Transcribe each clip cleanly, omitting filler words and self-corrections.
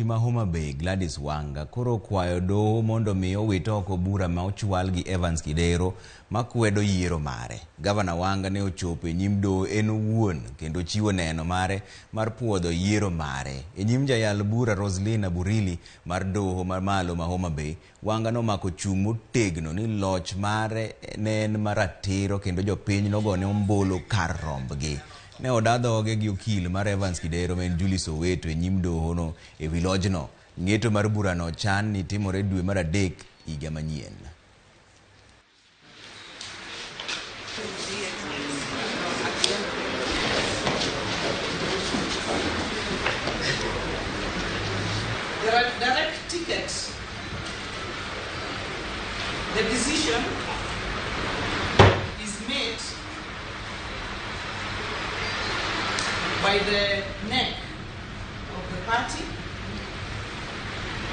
Ma Homa Bay Gladys Wanga koro kwayo doho mondo mi owit oko bura ma ochwal gi Evans Kidero makwedo yiero mare. Gavana Wanga ne ochopo e nyim doho en owuon kendo chiwo neno mare mar puodho yiero mare. E nyim jayal bura Roslyn Burili mar doho mar malo ma Homa Bay, Wanga nomako chung' motegno ni loch mare ne en maratiro kendo jopiny nogone ombolo kar rombgi. Ne odadhoge gi okil mar Evans Kidero men Julie Soweto e nyim doho no e wi lojno. Ng'eto mar burano chan ni timore dwe mar adek higa manyien. There are direct tickets. The decision is made by the neck of the party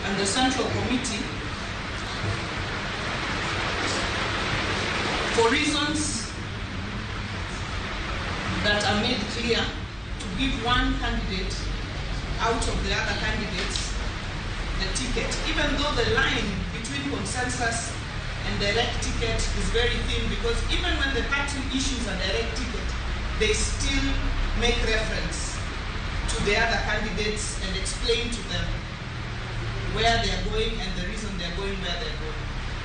and the Central Committee for reasons that are made clear to give one candidate out of the other candidates the ticket, even though the line between consensus and direct ticket is very thin, because even when the party issues a direct ticket, they still make reference to the other candidates and explain to them where they are going and the reason they are going where they are going.